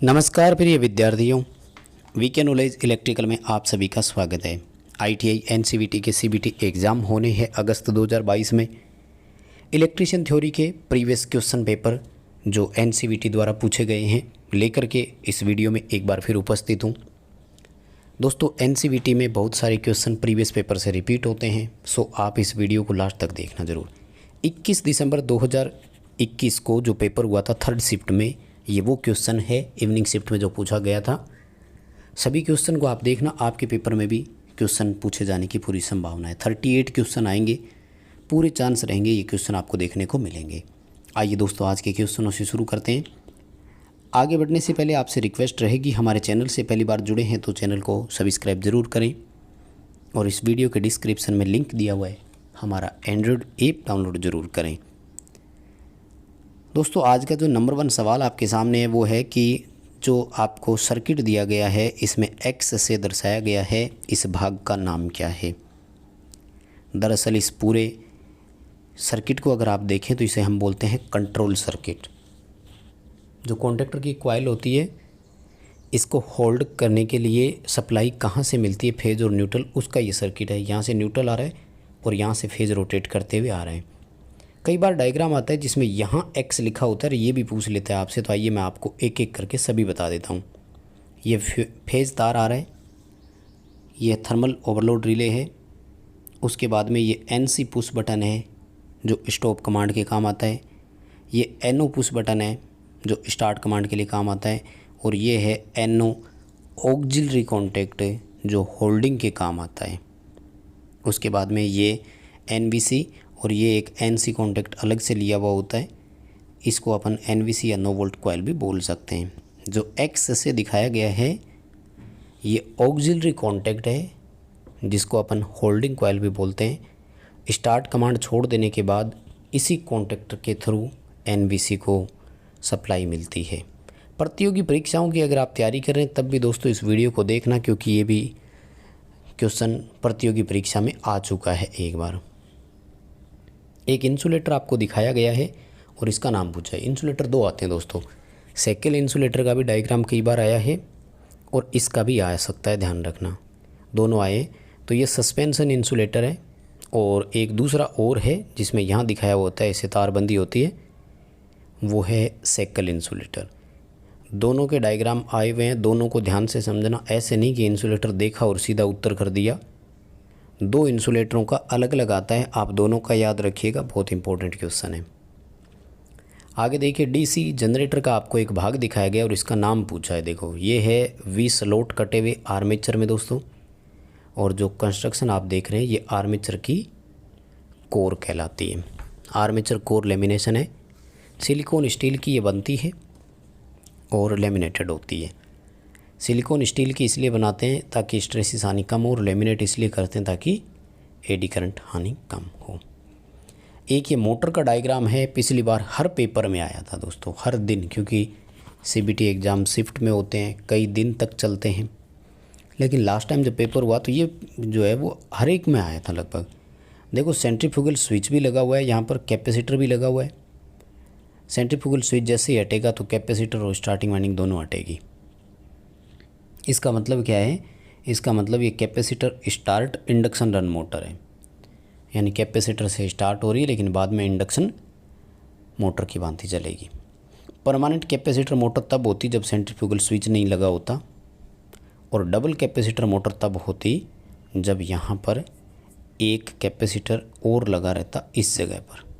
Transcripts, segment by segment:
नमस्कार प्रिय विद्यार्थियों, वीके नॉलेज इलेक्ट्रिकल में आप सभी का स्वागत है। आईटीआई एनसीवीटी के सीबीटी एग्ज़ाम होने हैं अगस्त 2022 में। इलेक्ट्रिशियन थ्योरी के प्रीवियस क्वेश्चन पेपर जो एनसीवीटी द्वारा पूछे गए हैं लेकर के इस वीडियो में एक बार फिर उपस्थित हूँ। दोस्तों, एनसीवीटी में बहुत सारे क्वेश्चन प्रीवियस पेपर से रिपीट होते हैं, सो आप इस वीडियो को लास्ट तक देखना ज़रूर। 21 दिसंबर 2021 को जो पेपर हुआ था थर्ड शिफ्ट में, ये वो क्वेश्चन है इवनिंग शिफ्ट में जो पूछा गया था। सभी क्वेश्चन को आप देखना, आपके पेपर में भी क्वेश्चन पूछे जाने की पूरी संभावना है। 38 क्वेश्चन आएंगे, पूरे चांस रहेंगे ये क्वेश्चन आपको देखने को मिलेंगे। आइए दोस्तों, आज के क्वेश्चनों से शुरू करते हैं। आगे बढ़ने से पहले आपसे रिक्वेस्ट रहेगी, हमारे चैनल से पहली बार जुड़े हैं तो चैनल को सब्सक्राइब ज़रूर करें और इस वीडियो के डिस्क्रिप्शन में लिंक दिया हुआ है, हमारा एंड्रॉयड ऐप डाउनलोड ज़रूर करें। दोस्तों, आज का जो नंबर 1 सवाल आपके सामने है वो है कि जो आपको सर्किट दिया गया है इसमें एक्स से दर्शाया गया है, इस भाग का नाम क्या है। दरअसल इस पूरे सर्किट को अगर आप देखें तो इसे हम बोलते हैं कंट्रोल सर्किट। जो कॉन्टैक्टर की कॉइल होती है, इसको होल्ड करने के लिए सप्लाई कहाँ से मिलती है, फेज और न्यूट्रल, उसका ये सर्किट है। यहाँ से न्यूट्रल आ रहा है और यहाँ से फेज रोटेट करते हुए आ रहे हैं। कई बार डायग्राम आता है जिसमें यहाँ एक्स लिखा होता है, ये भी पूछ लेता है आपसे, तो आइए मैं आपको एक एक करके सभी बता देता हूँ। ये फेज तार आ रहा है, ये थर्मल ओवरलोड रिले है, उसके बाद में ये एनसी पुश बटन है जो स्टॉप कमांड के काम आता है, ये एनओ पुश बटन है जो स्टार्ट कमांड के लिए काम आता है, और ये है एनओ ऑक्सिलरी कॉन्टैक्ट जो होल्डिंग के काम आता है। उसके बाद में ये एनवीसी और ये एक एनसी कॉन्टैक्ट अलग से लिया हुआ होता है, इसको अपन एनवीसी या नो वोल्ट कॉइल भी बोल सकते हैं। जो एक्स से दिखाया गया है ये ऑक्सिलरी कॉन्टैक्ट है जिसको अपन होल्डिंग कॉइल भी बोलते हैं। स्टार्ट कमांड छोड़ देने के बाद इसी कॉन्टैक्टर के थ्रू एनवीसी को सप्लाई मिलती है। प्रतियोगी परीक्षाओं की अगर आप तैयारी कर रहे हैं तब भी दोस्तों इस वीडियो को देखना, क्योंकि ये भी क्वेश्चन प्रतियोगी परीक्षा में आ चुका है एक बार। एक इंसुलेटर आपको दिखाया गया है और इसका नाम पूछा है। इंसुलेटर 2 आते हैं दोस्तों, साइकिल इंसुलेटर का भी डायग्राम कई बार आया है और इसका भी आ सकता है, ध्यान रखना दोनों आए। तो ये सस्पेंशन इंसुलेटर है और एक दूसरा और है जिसमें यहाँ दिखाया हुआ होता है, इसे तारबंदी होती है, वो है साइकिल इंसुलेटर। दोनों के डायग्राम आए हुए हैं, दोनों को ध्यान से समझना। ऐसे नहीं कि इंसुलेटर देखा और सीधा उत्तर कर दिया। 2 इंसुलेटरों का अलग अलग आता है, आप दोनों का याद रखिएगा, बहुत इंपॉर्टेंट क्वेश्चन है। आगे देखिए, डीसी जनरेटर का आपको एक भाग दिखाया गया और इसका नाम पूछा है। देखो, ये है 20 स्लॉट कटे हुए आर्मेचर में दोस्तों, और जो कंस्ट्रक्शन आप देख रहे हैं ये आर्मेचर की कोर कहलाती है। आर्मेचर कोर लेमिनेशन है, सिलिकॉन स्टील की ये बनती है और लेमिनेटेड होती है। सिलिकॉन स्टील की इसलिए बनाते हैं ताकि स्ट्रेसिस हानि कम हो, और लेमिनेट इसलिए करते हैं ताकि एडी करंट हानि कम हो। एक ये मोटर का डायग्राम है, पिछली बार हर पेपर में आया था दोस्तों, हर दिन, क्योंकि सीबीटी एग्ज़ाम शिफ्ट में होते हैं, कई दिन तक चलते हैं। लेकिन लास्ट टाइम जब पेपर हुआ तो ये जो है वो हर एक में आया था लगभग। देखो, सेंट्रीफ्यूगल स्विच भी लगा हुआ है, यहाँ पर कैपेसिटर भी लगा हुआ है। सेंट्रीफ्यूगल स्विच जैसे ही हटेगा तो कैपेसिटर और स्टार्टिंग वाइंडिंग दोनों हटेगी। इसका मतलब क्या है? इसका मतलब ये capacitor start induction run motor है, यानी कैपेसिटर से स्टार्ट हो रही है लेकिन बाद में इंडक्शन मोटर की भांति चलेगी। परमानेंट कैपेसिटर मोटर तब होती जब सेंट्रीफ्यूगल स्विच नहीं लगा होता, और डबल कैपेसिटर मोटर तब होती जब यहाँ पर एक कैपेसिटर और लगा रहता इस जगह पर।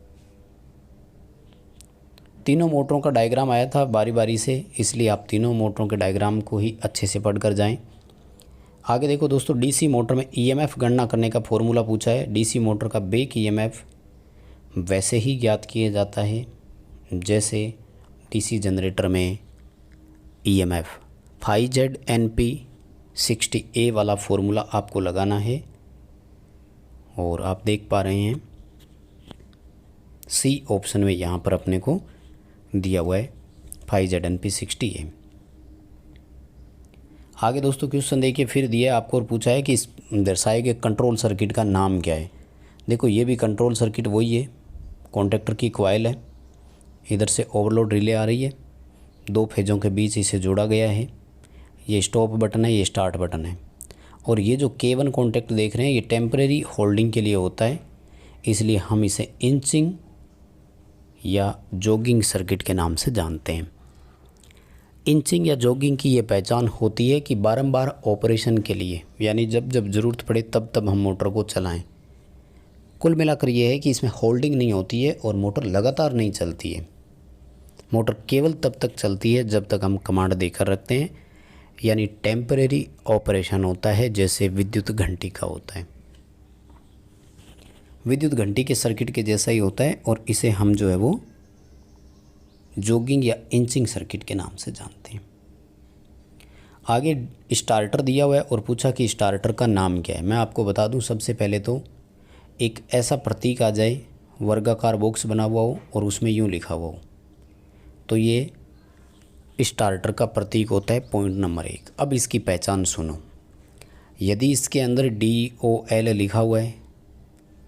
तीनों मोटरों का डायग्राम आया था बारी बारी से, इसलिए आप तीनों मोटरों के डायग्राम को ही अच्छे से पढ़कर जाएं। आगे देखो दोस्तों, डीसी मोटर में ईएमएफ गणना करने का फॉर्मूला पूछा है। डीसी मोटर का बेक ईएमएफ वैसे ही ज्ञात किया जाता है जैसे डीसी जनरेटर में ईएमएफ। φZNP60A वाला फॉर्मूला आपको लगाना है, और आप देख पा रहे हैं सी ऑप्शन में यहाँ पर अपने को दिया हुआ है φZNP60A। आगे दोस्तों क्वेश्चन देखिए, फिर दिया आपको और पूछा है कि इस दर्शाए गए कंट्रोल सर्किट का नाम क्या है। देखो, ये भी कंट्रोल सर्किट वही है, कॉन्टैक्टर की कॉइल है, इधर से ओवरलोड रिले आ रही है, दो फेजों के बीच इसे जोड़ा गया है। ये स्टॉप बटन है, ये स्टार्ट बटन है। और ये जो K1 कॉन्टैक्ट देख रहे हैं ये टेम्परेरी होल्डिंग के लिए होता है, इसलिए हम इसे इंचिंग या जॉगिंग सर्किट के नाम से जानते हैं। इंचिंग या जॉगिंग की ये पहचान होती है कि बारंबार ऑपरेशन के लिए, यानी जब जब ज़रूरत पड़े तब तब हम मोटर को चलाएं। कुल मिलाकर ये है कि इसमें होल्डिंग नहीं होती है और मोटर लगातार नहीं चलती है। मोटर केवल तब तक चलती है जब तक हम कमांड देकर रखते हैं, यानी टेम्परेरी ऑपरेशन होता है, जैसे विद्युत घंटी का होता है। विद्युत घंटी के सर्किट के जैसा ही होता है और इसे हम जो है वो जॉगिंग या इंचिंग सर्किट के नाम से जानते हैं। आगे स्टार्टर दिया हुआ है और पूछा कि स्टार्टर का नाम क्या है। मैं आपको बता दूं, सबसे पहले तो एक ऐसा प्रतीक आ जाए, वर्गाकार बॉक्स बना हुआ हो और उसमें यूँ लिखा हुआ हो, तो ये स्टार्टर का प्रतीक होता है, पॉइंट नंबर 1। अब इसकी पहचान सुनो। यदि इसके अंदर DOL लिखा हुआ है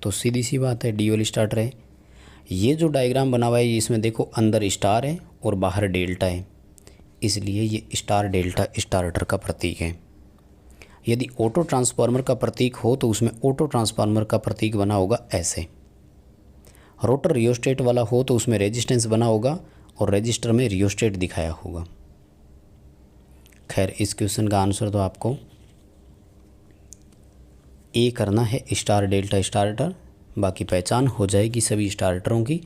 तो सीधी सी बात है DOL स्टार्टर है। ये जो डायग्राम बना हुआ है इसमें देखो, अंदर स्टार है और बाहर डेल्टा है, इसलिए ये स्टार डेल्टा स्टार्टर का प्रतीक है। यदि ऑटो ट्रांसफार्मर का प्रतीक हो तो उसमें ऑटो ट्रांसफार्मर का प्रतीक बना होगा ऐसे। रोटर रियोस्टेट वाला हो तो उसमें रेजिस्टेंस बना होगा और रजिस्टर में रियोस्टेट दिखाया होगा। खैर, इस क्वेश्चन का आंसर तो आपको ए करना है, स्टार डेल्टा स्टार्टर। बाकी पहचान हो जाएगी सभी स्टार्टरों की।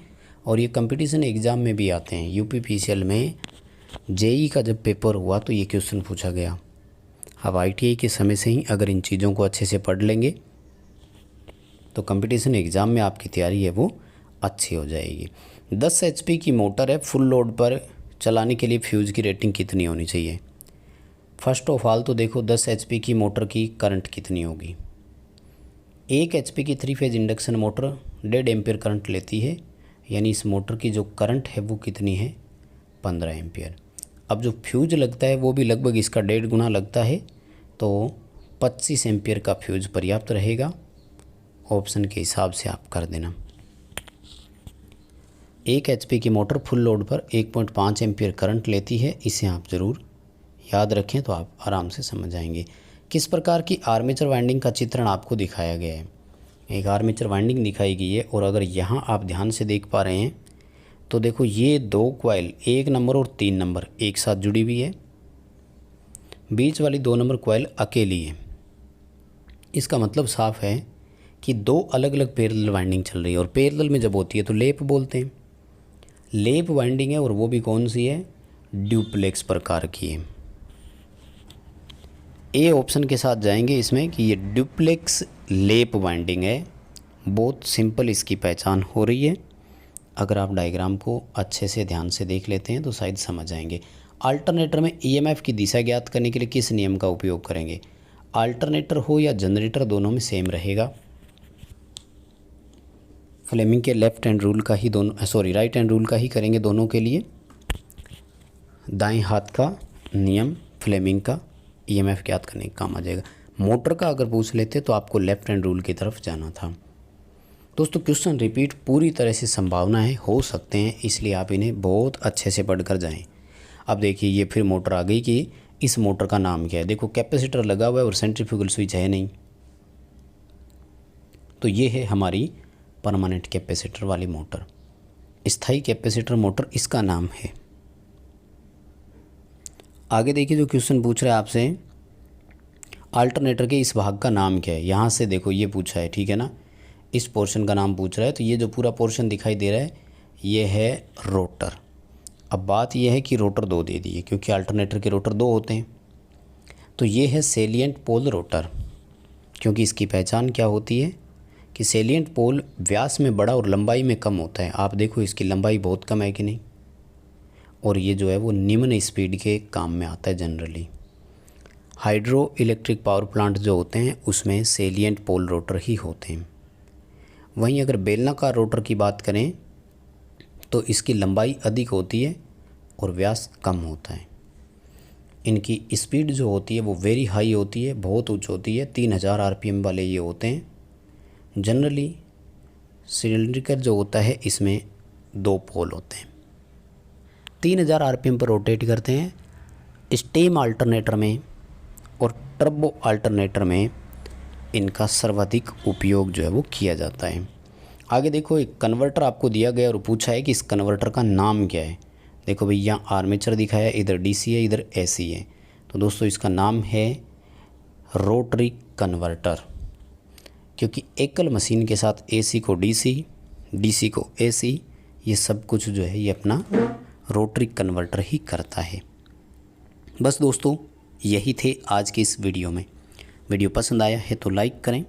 और ये कंपटीशन एग्ज़ाम में भी आते हैं। UPPCL में JEE का जब पेपर हुआ तो ये क्वेश्चन पूछा गया। अब ITI के समय से ही अगर इन चीज़ों को अच्छे से पढ़ लेंगे तो कंपटीशन एग्ज़ाम में आपकी तैयारी है वो अच्छी हो जाएगी। 10 HP की मोटर है, फुल लोड पर चलाने के लिए फ्यूज़ की रेटिंग कितनी होनी चाहिए? फर्स्ट ऑफ ऑल तो देखो 10 HP की मोटर की करंट कितनी होगी। 1 HP की 3 phase induction motor 1.5 ampere current लेती है, यानी इस मोटर की जो करंट है वो कितनी है? 15 एम्पियर। अब जो फ्यूज लगता है वो भी लगभग इसका 1.5 गुना लगता है, तो 25 एम्पियर का फ्यूज पर्याप्त रहेगा। ऑप्शन के हिसाब से आप कर देना। 1 HP की मोटर फुल लोड पर 1.5 एम्पियर करंट लेती है, इसे आप ज़रूर याद रखें तो आप आराम से समझ जाएंगे। किस प्रकार की आर्मेचर वाइंडिंग का चित्रण आपको दिखाया गया है? एक आर्मेचर वाइंडिंग दिखाई गई है और अगर यहाँ आप ध्यान से देख पा रहे हैं तो देखो, ये 2 कॉइल 1 नंबर और 3 नंबर एक साथ जुड़ी हुई है, बीच वाली 2 नंबर कॉइल अकेली है। इसका मतलब साफ है कि 2 अलग अलग पैरेलल वाइंडिंग चल रही है, और पैरेलल में जब होती है तो लेप बोलते हैं। लेप वाइंडिंग है और वो भी कौन सी है? ड्यूप्लेक्स प्रकार की है। ए ऑप्शन के साथ जाएंगे इसमें कि ये ड्यूप्लेक्स लेप वाइंडिंग है। बहुत सिंपल इसकी पहचान हो रही है। अगर आप डायग्राम को अच्छे से ध्यान से देख लेते हैं तो शायद समझ जाएंगे। अल्टरनेटर में EMF की दिशा ज्ञात करने के लिए किस नियम का उपयोग करेंगे? अल्टरनेटर हो या जनरेटर, दोनों में सेम रहेगा। फ्लेमिंग के लेफ्ट हैंड रूल का ही राइट हैंड रूल का ही करेंगे दोनों के लिए। दाएं हाथ का नियम फ्लेमिंग का EMF ज्ञात करने का काम आ जाएगा। मोटर का अगर पूछ लेते तो आपको लेफ्ट हैंड रूल की तरफ जाना था। दोस्तों, क्वेश्चन रिपीट पूरी तरह से संभावना हो सकते हैं, इसलिए आप इन्हें बहुत अच्छे से पढ़कर जाएं। अब देखिए, ये फिर मोटर आ गई कि इस मोटर का नाम क्या है। देखो, कैपेसिटर लगा हुआ है और सेंट्रीफ्यूगल स्विच है नहीं, तो ये है हमारी परमानेंट कैपेसिटर वाली मोटर। स्थायी कैपेसिटर मोटर इसका नाम है। आगे देखिए, जो क्वेश्चन पूछ रहा है आपसे, अल्टरनेटर के इस भाग का नाम क्या है? यहाँ से देखो, ये पूछा है, ठीक है ना, इस पोर्शन का नाम पूछ रहा है। तो ये जो पूरा पोर्शन दिखाई दे रहा है ये है रोटर। अब बात ये है कि रोटर 2 दे दिए, क्योंकि अल्टरनेटर के रोटर 2 होते हैं। तो ये है सेलिएंट पोल रोटर, क्योंकि इसकी पहचान क्या होती है कि सेलिएंट पोल व्यास में बड़ा और लंबाई में कम होता है। आप देखो, इसकी लंबाई बहुत कम है कि नहीं, और ये जो है वो निम्न स्पीड के काम में आता है generally. Hydro electric power plant जो होते हैं उसमें सेलिएंट पोल रोटर ही होते हैं। वहीं अगर बेलनाकार रोटर की बात करें तो इसकी लंबाई अधिक होती है और व्यास कम होता है। इनकी स्पीड जो होती है वो वेरी हाई होती है, बहुत उच्च होती है। 3000 RPM वाले ये होते हैं। जनरली सिलेंड्रिकल जो होता है इसमें 2 पोल होते हैं। 3000 आरपीएम पर रोटेट करते हैं। स्टेम अल्टरनेटर में और टर्बो अल्टरनेटर में इनका सर्वाधिक उपयोग जो है वो किया जाता है। आगे देखो, एक कन्वर्टर आपको दिया गया और पूछा है कि इस कन्वर्टर का नाम क्या है। देखो भाई, यहाँ आर्मेचर दिखाया, इधर डीसी है, इधर एसी है। तो दोस्तों इसका नाम है रोटरी कन्वर्टर, क्योंकि एकल मशीन के साथ एसी को डीसी, डीसी को एसी, ये सब कुछ जो है ये अपना रोटरी कन्वर्टर ही करता है। बस दोस्तों, यही थे आज की इस वीडियो में। वीडियो पसंद आया है तो लाइक करें,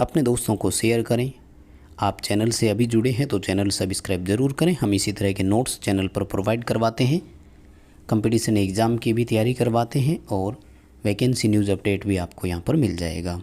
अपने दोस्तों को शेयर करें। आप चैनल से अभी जुड़े हैं तो चैनल सब्सक्राइब ज़रूर करें। हम इसी तरह के नोट्स चैनल पर प्रोवाइड करवाते हैं, कंपटीशन एग्ज़ाम की भी तैयारी करवाते हैं और वैकेंसी न्यूज़ अपडेट भी आपको यहाँ पर मिल जाएगा।